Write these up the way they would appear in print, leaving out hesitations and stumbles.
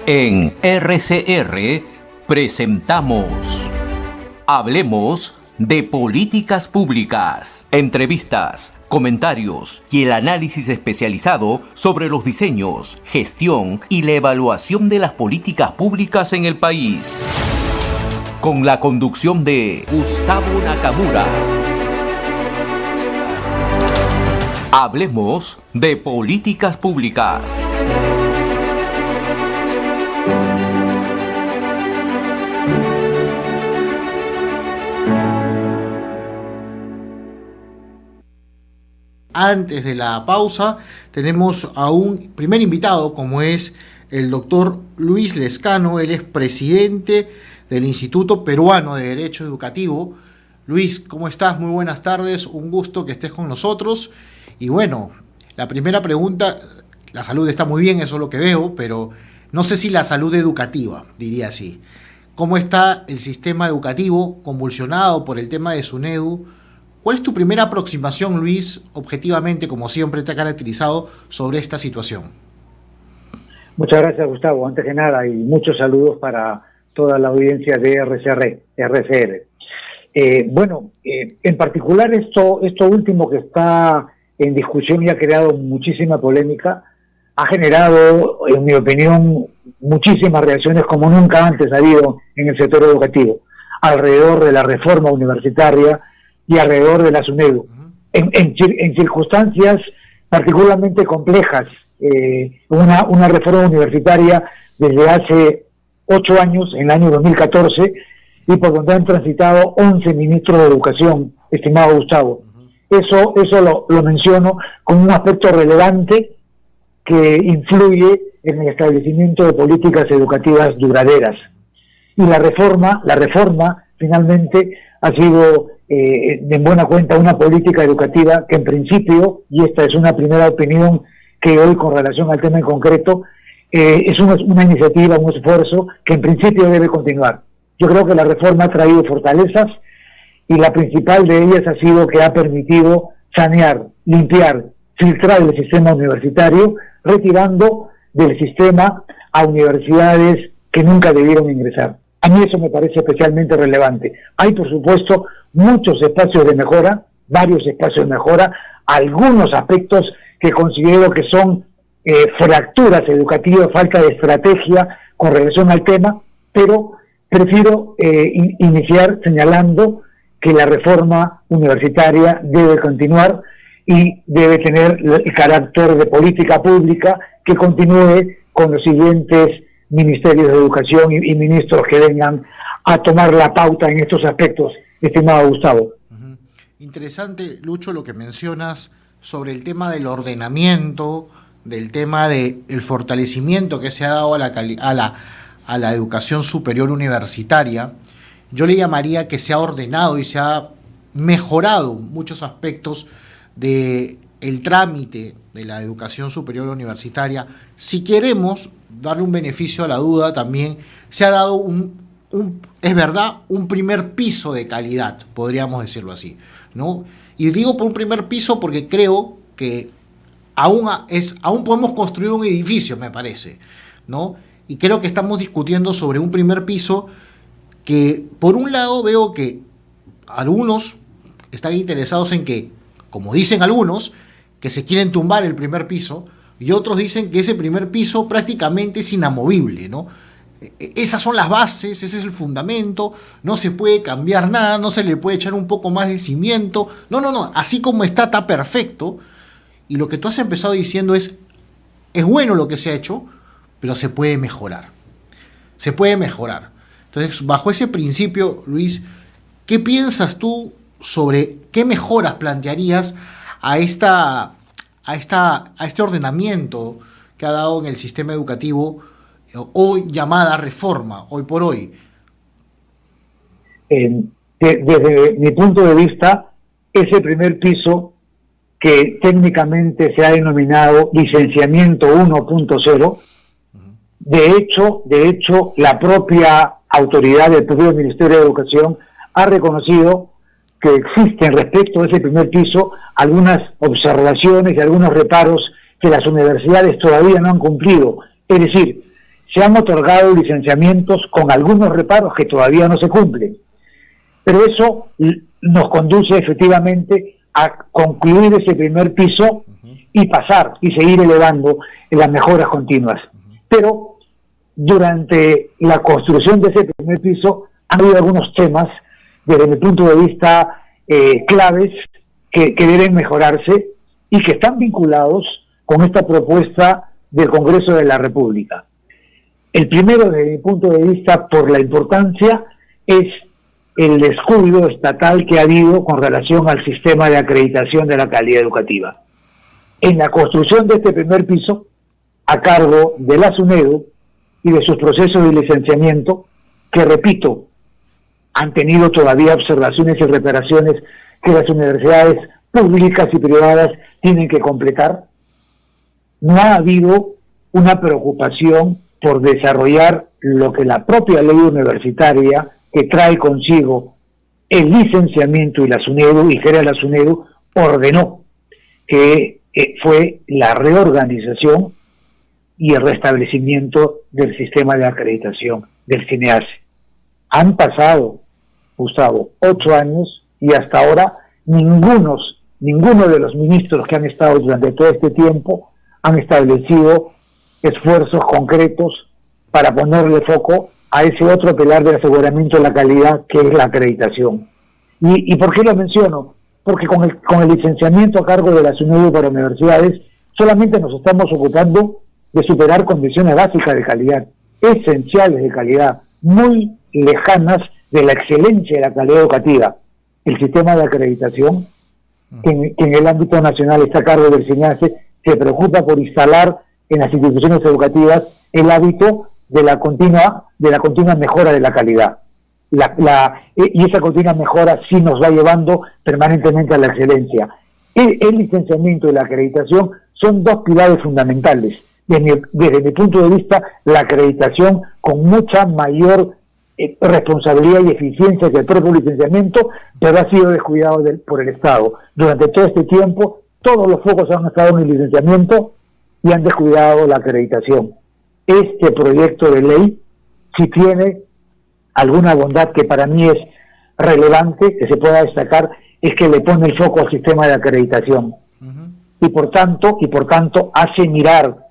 En RCR presentamos Hablemos de Políticas Públicas. Entrevistas, comentarios y el análisis especializado sobre los diseños, gestión y la evaluación de las políticas públicas en el país. Con la conducción de Gustavo Nakamura. Hablemos de Políticas Públicas. Antes de la pausa, tenemos a un primer invitado, como es el doctor Luis Lezcano. Él es presidente del Instituto Peruano de Derecho Educativo. Luis, ¿cómo estás? Muy buenas tardes, un gusto que estés con nosotros. Y bueno, la primera pregunta, la salud está muy bien, eso es lo que veo, pero no sé si la salud educativa, diría así. ¿Cómo está el sistema educativo convulsionado por el tema de SUNEDU? ¿Cuál es tu primera aproximación, Luis, objetivamente, como siempre te ha caracterizado, sobre esta situación? Muchas gracias, Gustavo. Antes que nada, y muchos saludos para toda la audiencia de RCR. En particular esto último que está en discusión y ha creado muchísima polémica, ha generado, en mi opinión, muchísimas reacciones como nunca antes ha habido en el sector educativo, alrededor de la reforma universitaria y alrededor de la SUNEDU, en circunstancias particularmente complejas. Una reforma universitaria desde hace 8 años, en el año 2014, y por donde han transitado 11 ministros de educación, estimado Gustavo. Eso lo menciono como un aspecto relevante que influye en el establecimiento de políticas educativas duraderas. Y la reforma finalmente ha sido en buena cuenta una política educativa que en principio, y esta es una primera opinión que doy con relación al tema en concreto, es una iniciativa, un esfuerzo que en principio debe continuar. Yo creo que la reforma ha traído fortalezas y la principal de ellas ha sido que ha permitido sanear, limpiar, filtrar el sistema universitario, retirando del sistema a universidades que nunca debieron ingresar. A mí eso me parece especialmente relevante. Hay, por supuesto, muchos espacios de mejora, varios espacios de mejora, algunos aspectos que considero que son fracturas educativas, falta de estrategia con relación al tema, pero prefiero iniciar señalando que la reforma universitaria debe continuar y debe tener el carácter de política pública que continúe con los siguientes ministerios de educación y ministros que vengan a tomar la pauta en estos aspectos, estimado Gustavo. Interesante, Lucho, lo que mencionas sobre el tema del ordenamiento, del tema del fortalecimiento que se ha dado a la educación superior universitaria. Yo le llamaría que se ha ordenado y se ha mejorado muchos aspectos del trámite de la educación superior universitaria. Si queremos darle un beneficio a la duda, también se ha dado es verdad, un primer piso de calidad, podríamos decirlo así, ¿no? Y digo por un primer piso porque creo que aún podemos construir un edificio, me parece, ¿no? Y creo que estamos discutiendo sobre un primer piso que, por un lado, veo que algunos están interesados en que, como dicen algunos, que se quieren tumbar el primer piso, y otros dicen que ese primer piso prácticamente es inamovible, ¿no? Esas son las bases, ese es el fundamento, no se puede cambiar nada, no se le puede echar un poco más de cimiento, no, así como está perfecto. Y lo que tú has empezado diciendo es bueno lo que se ha hecho, pero se puede mejorar. Entonces, bajo ese principio, Luis, ¿qué piensas tú sobre qué mejoras plantearías a este ordenamiento que ha dado en el sistema educativo hoy llamada reforma, hoy por hoy? Desde mi punto de vista, ese primer piso que técnicamente se ha denominado licenciamiento 1.0, de hecho, la propia autoridad del propio Ministerio de Educación ha reconocido que existen respecto a ese primer piso algunas observaciones y algunos reparos que las universidades todavía no han cumplido. Es decir, se han otorgado licenciamientos con algunos reparos que todavía no se cumplen. Pero eso nos conduce efectivamente a concluir ese primer piso y pasar y seguir elevando las mejoras continuas. Pero durante la construcción de ese primer piso han habido algunos temas, desde mi punto de vista, claves que deben mejorarse y que están vinculados con esta propuesta del Congreso de la República. El primero, desde mi punto de vista, por la importancia, es el descuido estatal que ha habido con relación al sistema de acreditación de la calidad educativa. En la construcción de este primer piso, a cargo de la SUNEDU y de sus procesos de licenciamiento, que repito, han tenido todavía observaciones y reparaciones que las universidades públicas y privadas tienen que completar, no ha habido una preocupación por desarrollar lo que la propia ley universitaria, que trae consigo el licenciamiento y la SUNEDU, y que era la SUNEDU, ordenó, que fue la reorganización y el restablecimiento del sistema de acreditación del CINEACE. Han pasado, Gustavo, 8 años y hasta ahora ninguno de los ministros que han estado durante todo este tiempo han establecido esfuerzos concretos para ponerle foco a ese otro pilar del aseguramiento de la calidad, que es la acreditación. ¿Y por qué lo menciono? Porque con el licenciamiento a cargo de la SUNEDU para universidades solamente nos estamos ocupando de superar condiciones básicas de calidad, esenciales de calidad, muy lejanas de la excelencia de la calidad educativa. El sistema de acreditación, que en el ámbito nacional está a cargo del CINEACE, se preocupa por instalar en las instituciones educativas el hábito de la continua mejora de la calidad. Y esa continua mejora sí nos va llevando permanentemente a la excelencia. El licenciamiento y la acreditación son dos pilares fundamentales. Desde mi punto de vista, la acreditación con mucha mayor responsabilidad y eficiencia que el propio licenciamiento, pero ha sido descuidado por el Estado. Durante todo este tiempo, todos los focos han estado en el licenciamiento y han descuidado la acreditación. Este proyecto de ley, si tiene alguna bondad que para mí es relevante, que se pueda destacar, es que le pone el foco al sistema de acreditación. Y por tanto hace mirar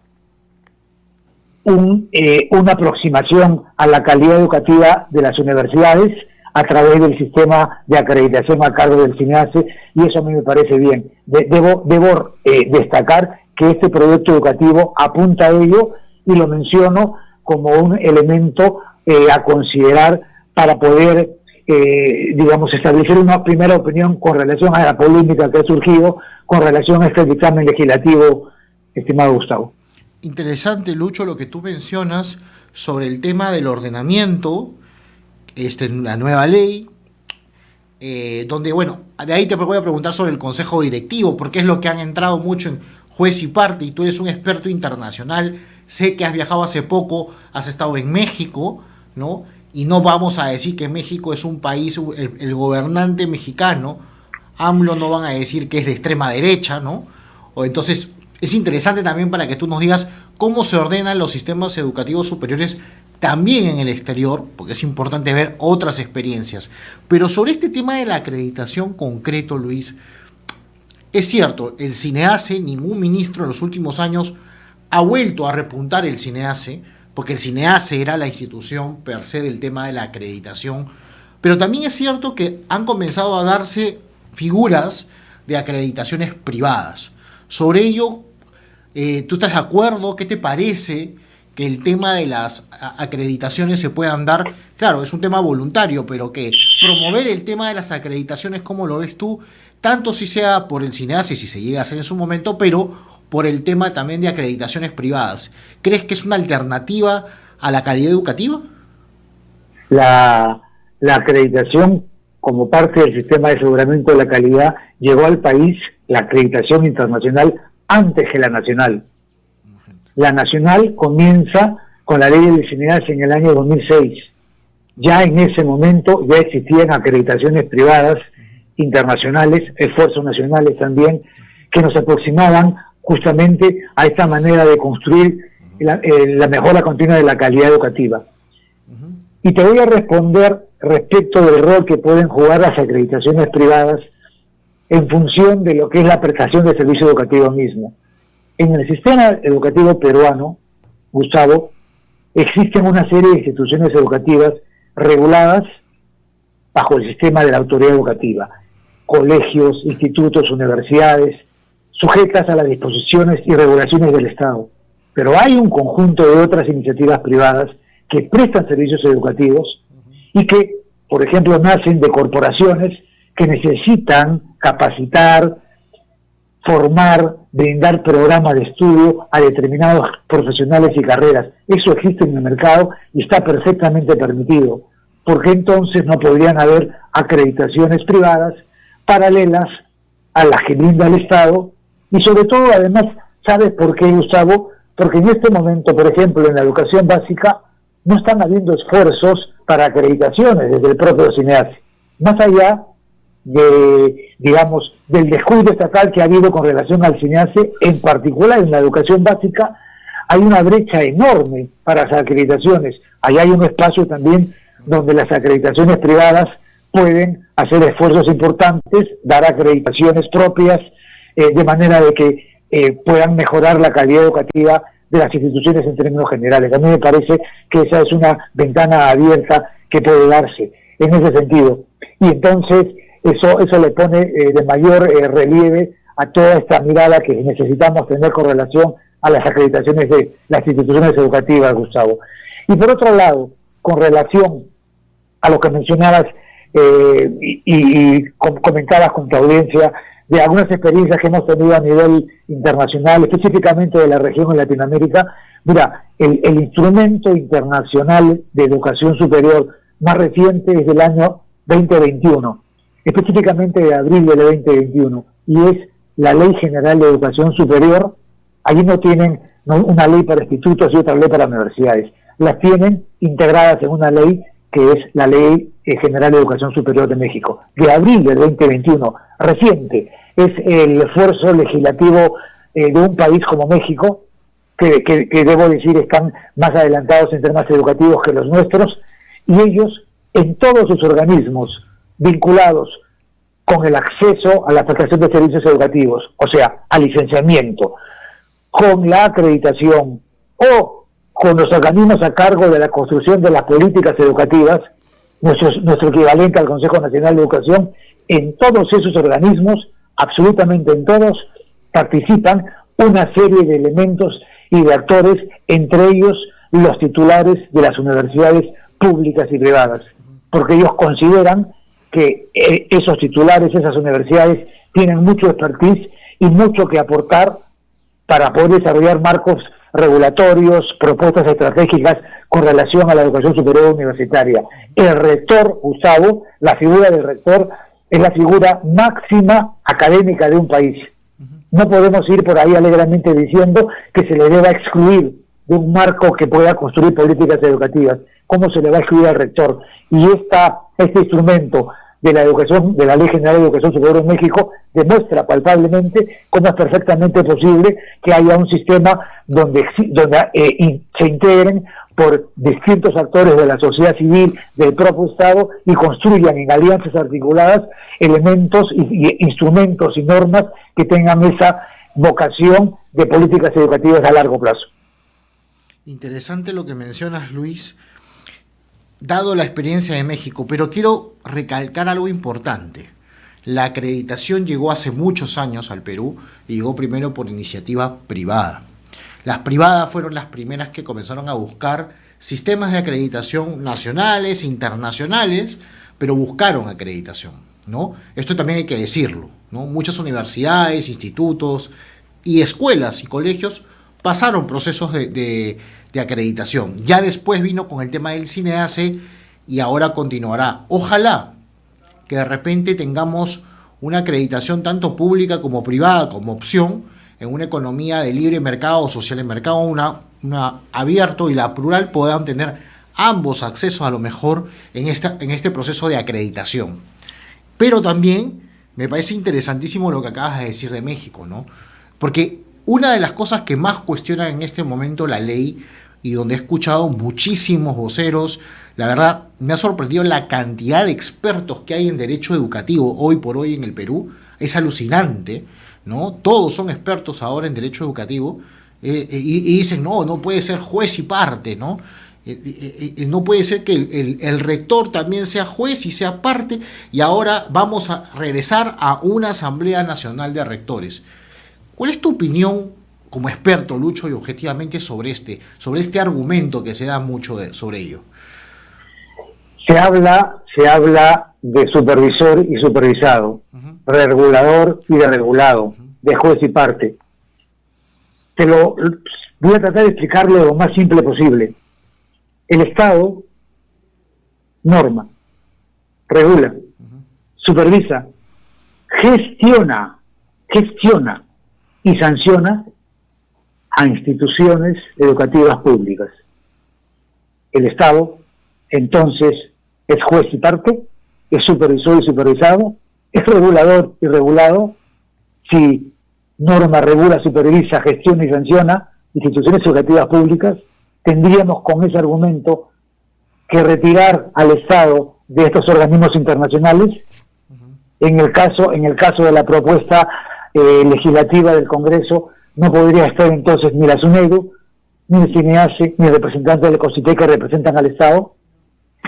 una aproximación a la calidad educativa de las universidades a través del sistema de acreditación a cargo del CINEACE, y eso a mí me parece bien. Debo destacar que este proyecto educativo apunta a ello, y lo menciono como un elemento a considerar para poder, establecer una primera opinión con relación a la polémica que ha surgido con relación a este dictamen legislativo, estimado Gustavo. Interesante, Lucho, lo que tú mencionas sobre el tema del ordenamiento, la nueva ley, donde, de ahí te voy a preguntar sobre el consejo directivo, porque es lo que han entrado mucho en juez y parte, y tú eres un experto internacional, sé que has viajado hace poco, has estado en México, ¿no? Y no vamos a decir que México es un país, el gobernante mexicano, AMLO, no van a decir que es de extrema derecha, ¿no? O entonces es interesante también para que tú nos digas cómo se ordenan los sistemas educativos superiores también en el exterior, porque es importante ver otras experiencias. Pero sobre este tema de la acreditación concreto, Luis, es cierto, el CINEACE, ningún ministro en los últimos años ha vuelto a repuntar el CINEACE, porque el CINEACE era la institución per se del tema de la acreditación, pero también es cierto que han comenzado a darse figuras de acreditaciones privadas. Sobre ello, ¿tú estás de acuerdo? ¿Qué te parece que el tema de las acreditaciones se puedan dar? Claro, es un tema voluntario, pero que promover el tema de las acreditaciones, ¿cómo lo ves tú? Tanto si sea por el CINEACE, si se llega a hacer en su momento, pero por el tema también de acreditaciones privadas. ¿Crees que es una alternativa a la calidad educativa? La acreditación como parte del sistema de aseguramiento de la calidad llegó al país, la acreditación internacional, antes que la nacional. La nacional comienza con la ley de CINEACE en el año 2006. Ya en ese momento ya existían acreditaciones privadas internacionales, esfuerzos nacionales también, que nos aproximaban justamente a esta manera de construir la mejora continua de la calidad educativa. Y te voy a responder respecto del rol que pueden jugar las acreditaciones privadas en función de lo que es la prestación del servicio educativo mismo. En el sistema educativo peruano, Gustavo, existen una serie de instituciones educativas reguladas bajo el sistema de la autoridad educativa, colegios, institutos, universidades, sujetas a las disposiciones y regulaciones del Estado. Pero hay un conjunto de otras iniciativas privadas que prestan servicios educativos y que, por ejemplo, nacen de corporaciones que necesitan capacitar, formar, brindar programas de estudio a determinados profesionales y carreras. Eso existe en el mercado y está perfectamente permitido. ¿Por qué entonces no podrían haber acreditaciones privadas paralelas a las que brinda el Estado? Y sobre todo, además, ¿sabes por qué, Gustavo? Porque en este momento, por ejemplo, en la educación básica, no están habiendo esfuerzos para acreditaciones desde el propio CINEASE, más allá de, digamos, del descuido estatal que ha habido con relación al CINEASE, en particular en la educación básica, hay una brecha enorme para las acreditaciones. Allá hay un espacio también donde las acreditaciones privadas pueden hacer esfuerzos importantes, dar acreditaciones propias, de manera de que puedan mejorar la calidad educativa de las instituciones en términos generales. A mí me parece que esa es una ventana abierta que puede darse en ese sentido. Y entonces eso le pone de mayor relieve a toda esta mirada que necesitamos tener con relación a las acreditaciones de las instituciones educativas, Gustavo. Y por otro lado, con relación a lo que mencionabas y comentabas con tu audiencia de algunas experiencias que hemos tenido a nivel internacional, específicamente de la región en Latinoamérica. Mira, el instrumento internacional de educación superior más reciente es del año 2021, específicamente de abril del 2021, y es la Ley General de Educación Superior. Allí no tienen una ley para institutos y otra ley para universidades, las tienen integradas en una ley que es la Ley General de Educación Superior de México, de abril del 2021, reciente. Es el esfuerzo legislativo de un país como México, que debo decir están más adelantados en temas educativos que los nuestros, y ellos en todos sus organismos vinculados con el acceso a la prestación de servicios educativos, o sea, al licenciamiento, con la acreditación o con los organismos a cargo de la construcción de las políticas educativas, nuestro equivalente al Consejo Nacional de Educación, en todos esos organismos, absolutamente en todos, participan una serie de elementos y de actores, entre ellos los titulares de las universidades públicas y privadas, porque ellos consideran que esos titulares, esas universidades, tienen mucho expertise y mucho que aportar para poder desarrollar marcos regulatorios, propuestas estratégicas con relación a la educación superior universitaria. El rector, Gustavo, la figura del rector es la figura máxima académica de un país. No podemos ir por ahí alegremente diciendo que se le deba excluir de un marco que pueda construir políticas educativas. ¿Cómo se le va a excluir al rector? Y este instrumento de la educación, de la Ley General de Educación Superior en México, demuestra palpablemente cómo es perfectamente posible que haya un sistema donde se integren por distintos actores de la sociedad civil, del propio Estado, y construyan en alianzas articuladas elementos y instrumentos y normas que tengan esa vocación de políticas educativas a largo plazo. Interesante lo que mencionas, Luis, dado la experiencia de México, pero quiero recalcar algo importante. La acreditación llegó hace muchos años al Perú y llegó primero por iniciativa privada. Las privadas fueron las primeras que comenzaron a buscar sistemas de acreditación nacionales, internacionales, pero buscaron acreditación, ¿no? Esto también hay que decirlo, ¿no? Muchas universidades, institutos y escuelas y colegios pasaron procesos de acreditación. Ya después vino con el tema del CINEASE y ahora continuará. Ojalá que de repente tengamos una acreditación tanto pública como privada como opción en una economía de libre mercado o social de mercado, una abierto y la plural puedan tener ambos accesos a lo mejor en este proceso de acreditación. Pero también me parece interesantísimo lo que acabas de decir de México, ¿no? Porque una de las cosas que más cuestionan en este momento la ley y donde he escuchado muchísimos voceros, la verdad me ha sorprendido la cantidad de expertos que hay en derecho educativo hoy por hoy en el Perú, es alucinante, ¿no? Todos son expertos ahora en derecho educativo y dicen, no puede ser juez y parte, ¿no? No puede ser que el rector también sea juez y sea parte, y ahora vamos a regresar a una Asamblea Nacional de Rectores. ¿Cuál es tu opinión como experto, Lucho, y objetivamente sobre este argumento que se da mucho sobre ello? Se habla de supervisor y supervisado, de regulador y de regulado, de juez y parte. Voy a tratar de explicarlo lo más simple posible. El Estado norma, regula, supervisa, gestiona y sanciona a instituciones educativas públicas. El Estado, entonces, es juez y parte, es supervisor y supervisado, es regulador y regulado. Si norma, regula, supervisa, gestiona y sanciona instituciones educativas públicas, tendríamos con ese argumento que retirar al Estado de estos organismos internacionales. En el caso de la propuesta legislativa del Congreso, no podría estar entonces ni la SUNEDU, ni el CINEASE, ni el representante del COSITE que representan al Estado.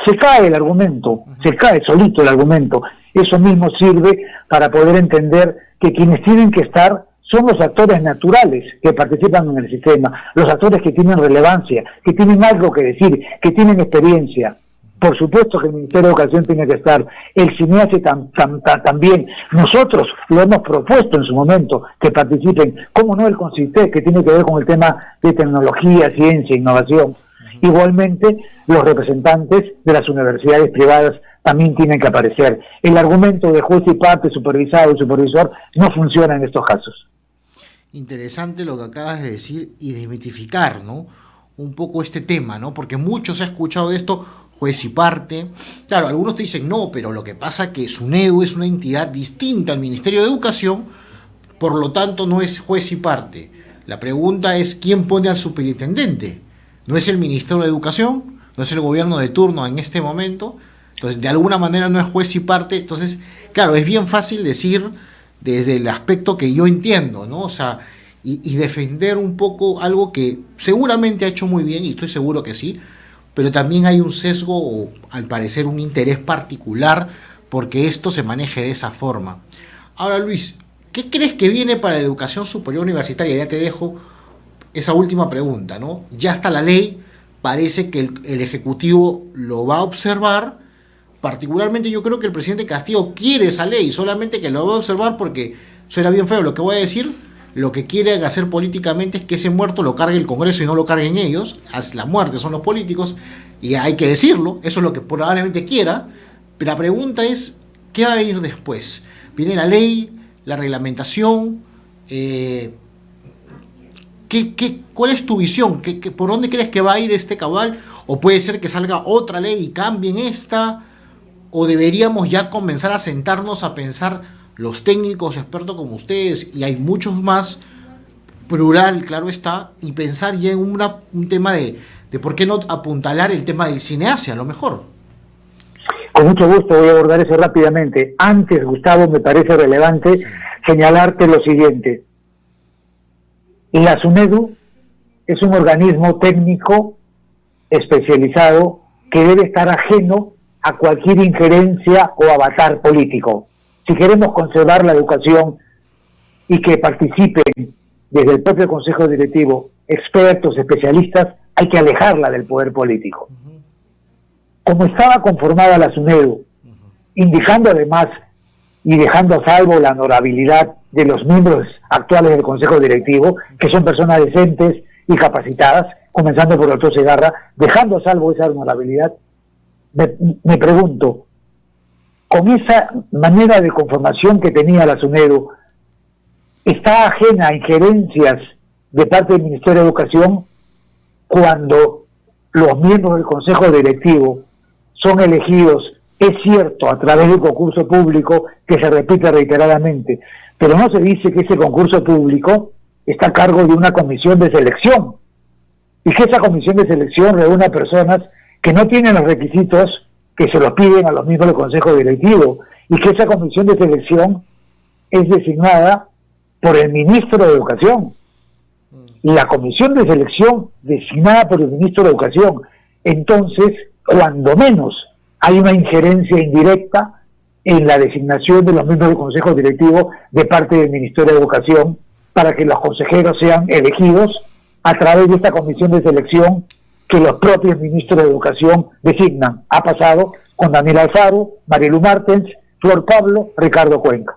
Se cae el argumento, se cae solito el argumento. Eso mismo sirve para poder entender que quienes tienen que estar son los actores naturales que participan en el sistema, los actores que tienen relevancia, que tienen algo que decir, que tienen experiencia. Por supuesto que el Ministerio de Educación tiene que estar, el CINEASE también. Nosotros lo hemos propuesto en su momento, que participen, cómo no el CONCITEC, que tiene que ver con el tema de tecnología, ciencia, innovación. Igualmente, los representantes de las universidades privadas también tienen que aparecer. El argumento de juez y parte, supervisado y supervisor no funciona en estos casos. Interesante lo que acabas de decir y desmitificar, ¿no? Un poco este tema, ¿no? Porque mucho se ha escuchado de esto, juez y parte. Claro, algunos te dicen, no, pero lo que pasa es que SUNEDU es una entidad distinta al Ministerio de Educación, por lo tanto no es juez y parte. La pregunta es, ¿quién pone al superintendente? ¿No es el Ministerio de Educación? ¿No es el gobierno de turno en este momento? Entonces, de alguna manera no es juez y parte. Entonces, claro, es bien fácil decir desde el aspecto que yo entiendo, ¿no? O sea, y defender un poco algo que seguramente ha hecho muy bien, y estoy seguro que sí, pero también hay un sesgo o, al parecer, un interés particular porque esto se maneje de esa forma. Ahora, Luis, ¿qué crees que viene para la educación superior universitaria? Ya te dejo esa última pregunta, ¿no? Ya está la ley, parece que el Ejecutivo lo va a observar. Particularmente yo creo que el presidente Castillo quiere esa ley, solamente que lo va a observar porque suena bien feo lo que voy a decir. Lo que quieren hacer políticamente es que ese muerto lo cargue el Congreso y no lo carguen ellos. La muerte son los políticos y hay que decirlo, eso es lo que probablemente quiera. Pero la pregunta es, ¿qué va a venir después? Viene la ley, la reglamentación, ¿cuál es tu visión? ¿Por dónde crees que va a ir este caudal? ¿O puede ser que salga otra ley y cambien esta? ¿O deberíamos ya comenzar a sentarnos a pensar los técnicos expertos como ustedes, y hay muchos más, plural, claro está, y pensar ya en un tema de por qué no apuntalar el tema del CINEASE a lo mejor? Con mucho gusto voy a abordar eso rápidamente. Antes, Gustavo, me parece relevante señalarte lo siguiente. La SUNEDU es un organismo técnico especializado que debe estar ajeno a cualquier injerencia o avatar político. Si queremos conservar la educación y que participen desde el propio Consejo Directivo expertos, especialistas, hay que alejarla del poder político. Como estaba conformada la SUNEDU, indicando además y dejando a salvo la honorabilidad de los miembros actuales del Consejo Directivo, que son personas decentes y capacitadas, comenzando por el doctor Segarra, dejando a salvo esa honorabilidad, me pregunto, con esa manera de conformación que tenía la SUNEDU, ¿está ajena a injerencias de parte del Ministerio de Educación cuando los miembros del Consejo Directivo son elegidos, es cierto, a través de un concurso público que se repite reiteradamente, pero no se dice que ese concurso público está a cargo de una comisión de selección, y que esa comisión de selección reúne a personas que no tienen los requisitos que se los piden a los miembros del Consejo Directivo, y que esa comisión de selección es designada por el ministro de Educación. La comisión de selección designada por el ministro de Educación. Entonces, cuando menos, hay una injerencia indirecta en la designación de los miembros del Consejo Directivo de parte del Ministerio de Educación para que los consejeros sean elegidos a través de esta comisión de selección que los propios ministros de Educación designan. Ha pasado con Daniel Alfaro, Marilu Martens, Flor Pablo, Ricardo Cuenca.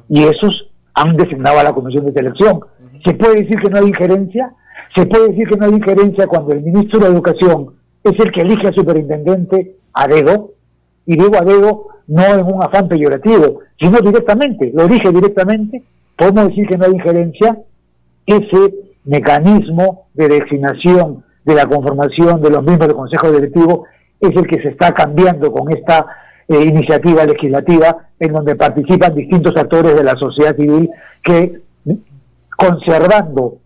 Y esos han designado a la comisión de selección. ¿Se puede decir que no hay injerencia? ¿Se puede decir que no hay injerencia cuando el ministro de Educación es el que elige al superintendente a dedo? Y digo a dedo no en un afán peyorativo, sino directamente, lo elige directamente. Podemos decir que no hay injerencia. Ese mecanismo de designación de la conformación de los miembros del Consejo Directivo es el que se está cambiando con esta iniciativa legislativa, en donde participan distintos actores de la sociedad civil que, conservando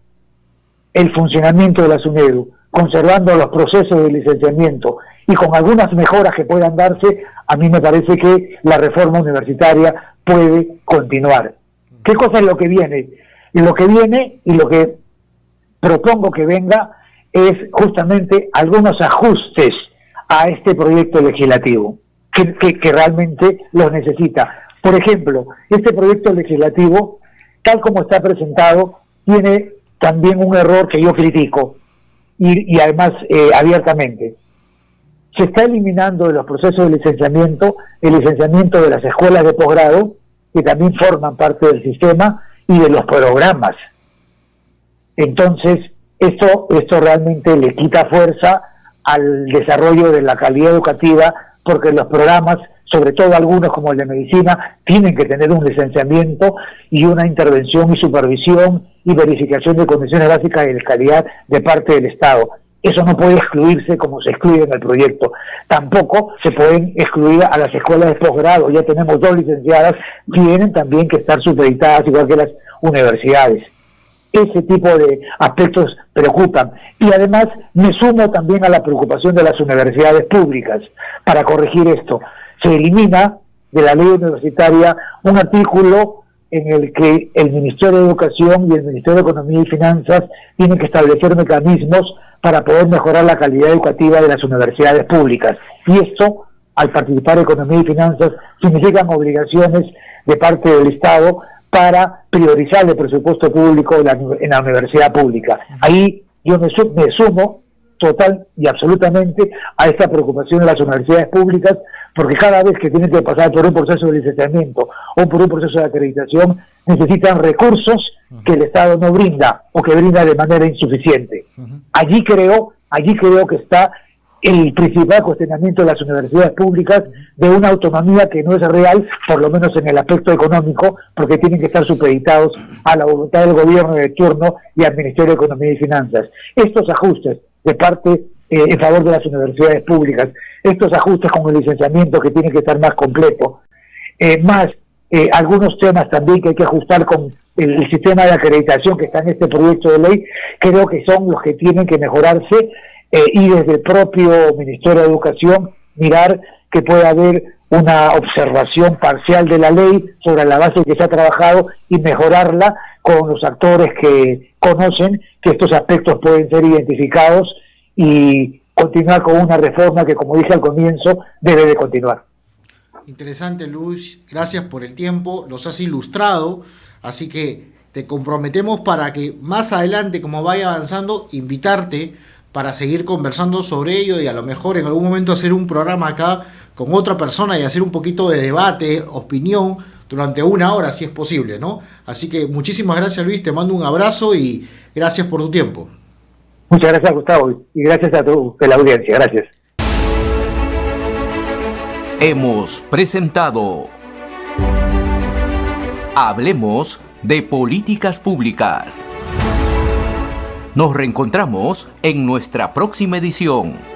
el funcionamiento de la SUNEDU, conservando los procesos de licenciamiento y con algunas mejoras que puedan darse, a mí me parece que la reforma universitaria puede continuar. ¿Qué cosa es lo que viene? Lo que viene y lo que propongo que venga es justamente algunos ajustes a este proyecto legislativo que realmente los necesita. Por ejemplo, este proyecto legislativo, tal como está presentado, tiene también un error que yo critico y además abiertamente. Se está eliminando de los procesos de licenciamiento el licenciamiento de las escuelas de posgrado, que también forman parte del sistema, y de los programas. Entonces, esto realmente le quita fuerza al desarrollo de la calidad educativa, porque los programas, sobre todo algunos como el de medicina, tienen que tener un licenciamiento y una intervención y supervisión y verificación de condiciones básicas de calidad de parte del Estado. Eso no puede excluirse como se excluye en el proyecto. Tampoco se pueden excluir a las escuelas de posgrado. Ya tenemos 2 licenciadas, tienen también que estar supeditadas igual que las universidades. Ese tipo de aspectos preocupan. Y además me sumo también a la preocupación de las universidades públicas para corregir esto. Se elimina de la ley universitaria un artículo en el que el Ministerio de Educación y el Ministerio de Economía y Finanzas tienen que establecer mecanismos para poder mejorar la calidad educativa de las universidades públicas. Y esto, al participar Economía y Finanzas, significan obligaciones de parte del Estado para priorizar el presupuesto público en la universidad pública. Ahí yo me sumo total y absolutamente a esta preocupación de las universidades públicas, porque cada vez que tienen que pasar por un proceso de licenciamiento o por un proceso de acreditación, necesitan recursos que el Estado no brinda o que brinda de manera insuficiente. Allí creo que está el principal cuestionamiento de las universidades públicas de una autonomía que no es real, por lo menos en el aspecto económico, porque tienen que estar supeditados a la voluntad del gobierno de turno y al Ministerio de Economía y Finanzas. Estos ajustes de parte en favor de las universidades públicas, estos ajustes con el licenciamiento que tiene que estar más completo, más algunos temas también que hay que ajustar con el sistema de acreditación que está en este proyecto de ley, creo que son los que tienen que mejorarse, y desde el propio Ministerio de Educación mirar que pueda haber una observación parcial de la ley sobre la base que se ha trabajado y mejorarla con los actores que conocen que estos aspectos pueden ser identificados y continuar con una reforma que, como dije al comienzo, debe de continuar. Interesante, Luis. Gracias por el tiempo. Los has ilustrado, así que te comprometemos para que más adelante, como vaya avanzando, invitarte para seguir conversando sobre ello y a lo mejor en algún momento hacer un programa acá con otra persona y hacer un poquito de debate, opinión, durante 1 hora, si es posible, ¿no? Así que muchísimas gracias, Luis, te mando un abrazo y gracias por tu tiempo. Muchas gracias, Gustavo, y gracias a la audiencia. Gracias. Hemos presentado Hablemos de Políticas Públicas. Nos reencontramos en nuestra próxima edición.